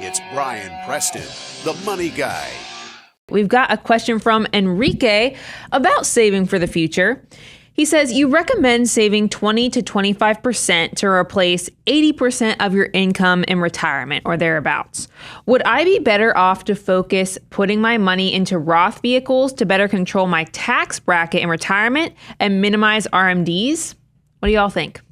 It's Brian Preston, the Money Guy. We've got a question from Enrique about saving for the future. He says, you recommend saving 20 to 25% to replace 80% of your income in retirement or thereabouts. Would I be better off to focus putting my money into Roth vehicles to better control my tax bracket in retirement and minimize RMDs? What do y'all think?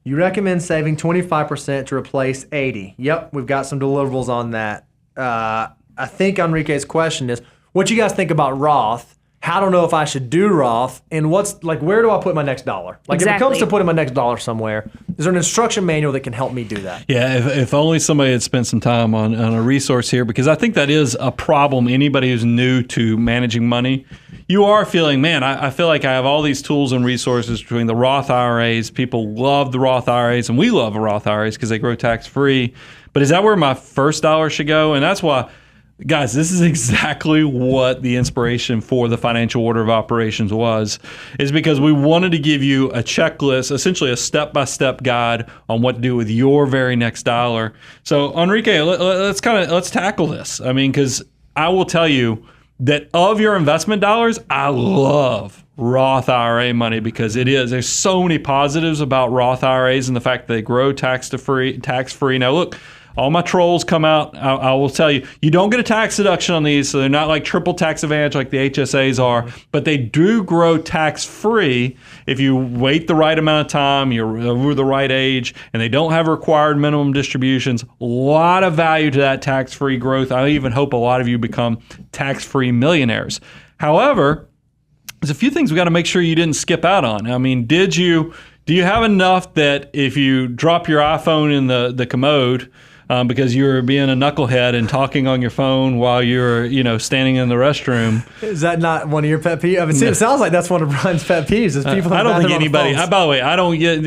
You recommend saving 25% to replace 80. Yep, we've got some deliverables on that. I think Enrique's question is, what you guys think about Roth? How to know if I should do Roth, and where do I put my next dollar? If it comes to putting my next dollar somewhere, is there an instruction manual that can help me do that? Yeah, if only somebody had spent some time on a resource here, because I think that is a problem. Anybody who's new to managing money, you are feeling, man, I feel like I have all these tools and resources between the Roth IRAs. People love the Roth IRAs, and we love the Roth IRAs because they grow tax-free. But is that where my first dollar should go? And that's why, guys, this is exactly what the inspiration for the financial order of operations was, is because we wanted to give you a checklist, essentially a step-by-step guide on what to do with your very next dollar. So, Enrique, let's tackle this. I mean, because I will tell you that of your investment dollars, I love Roth IRA money because there's so many positives about Roth IRAs and the fact that they grow tax-free. Now, look, all my trolls come out. I will tell you, you don't get a tax deduction on these, so they're not like triple tax advantage like the HSAs are, but they do grow tax-free if you wait the right amount of time, you're over the right age, and they don't have required minimum distributions. A lot of value to that tax-free growth. I even hope a lot of you become tax-free millionaires. However, there's a few things we got to make sure you didn't skip out on. I mean, do you have enough that if you drop your iPhone in the commode, because you're being a knucklehead and talking on your phone while you're, standing in the restroum. Is that not one of your pet peeves? I mean, it sounds like that's one of Brian's pet peeves. Is people I don't think anybody. By the way, I don't get.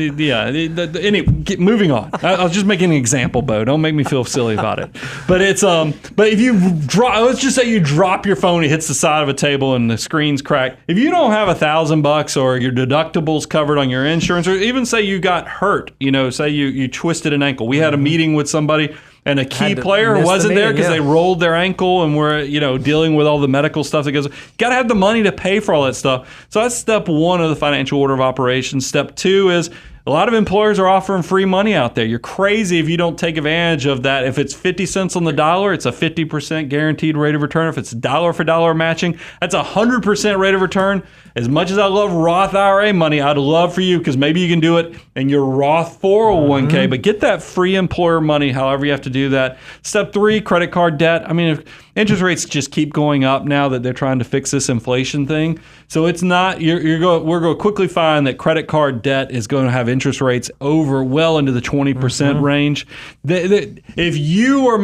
Moving on. I was just making an example, Bo. Don't make me feel silly about it. But it's But if you drop, let's just say you drop your phone, it hits the side of a table, and the screen's cracked. If you don't have $1,000 or your deductibles covered on your insurance, or even say you got hurt, say you twisted an ankle. We had a meeting with somebody, and a key player wasn't there because they rolled their ankle and were, dealing with all the medical stuff that goes. You got to have the money to pay for all that stuff. So that's step one of the financial order of operations. Step two is a lot of employers are offering free money out there. You're crazy if you don't take advantage of that. If it's 50 cents on the dollar, it's a 50% guaranteed rate of return. If it's dollar for dollar matching, that's a 100% rate of return. As much as I love Roth IRA money, I'd love for you, because maybe you can do it in your Roth 401k, but get that free employer money, however you have to do that. Step three, credit card debt. I mean, if interest rates just keep going up now that they're trying to fix this inflation thing. So it's not, we're going to quickly find that credit card debt is going to have interest rates well into the 20% range. If you are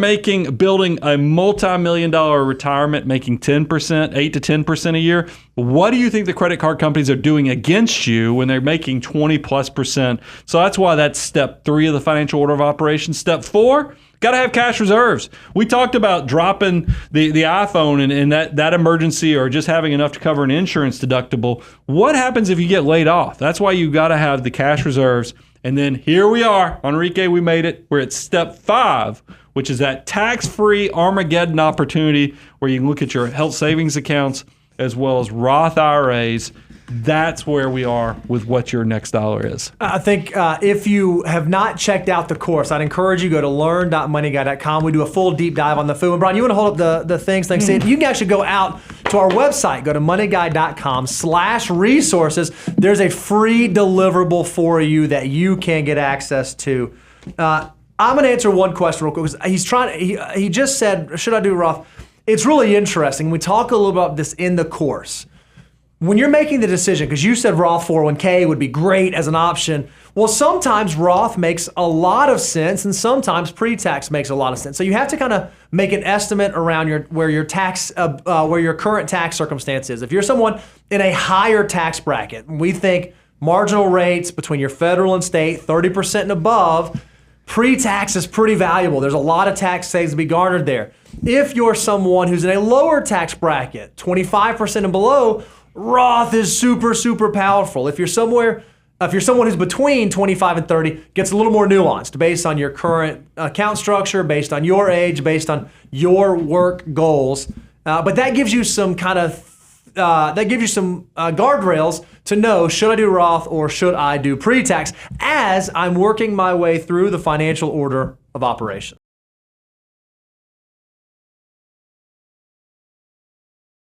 building a multi-million-dollar retirement, making 10%, 8 to 10% a year, what do you think the credit card companies are doing against you when they're making 20+%? So that's why that's step three of the financial order of operations. Step four, got to have cash reserves. We talked about dropping the iPhone and that emergency, or just having enough to cover an insurance deductible. What happens if you get laid off? That's why you got to have the cash reserves. And then here we are, Enrique, we made it. We're at step five, which is that tax-free Armageddon opportunity where you can look at your health savings accounts as well as Roth IRAs. That's where we are with what your next dollar is. I think if you have not checked out the course, I'd encourage you to go to learn.moneyguy.com. We do a full deep dive on the food. And Brian, you want to hold up the things? Thanks. You can actually go out to our website. Go to moneyguy.com/resources. There's a free deliverable for you that you can get access to. I'm going to answer one question real quick, because he just said, should I do Roth? It's really interesting. We talk a little about this in the course. When you're making the decision, because you said Roth 401k would be great as an option, well, sometimes Roth makes a lot of sense, and sometimes pre-tax makes a lot of sense. So you have to kind of make an estimate around where your current tax circumstance is. If you're someone in a higher tax bracket, we think marginal rates between your federal and state, 30% and above, pre-tax is pretty valuable. There's a lot of tax savings to be garnered there. If you're someone who's in a lower tax bracket, 25% and below, Roth is super, super powerful. If you're somewhere If you're someone who's between 25 and 30, it gets a little more nuanced based on your current account structure, based on your age, based on your work goals. But that gives you some guardrails to know, should I do Roth or should I do pre-tax, as I'm working my way through the financial order of operations.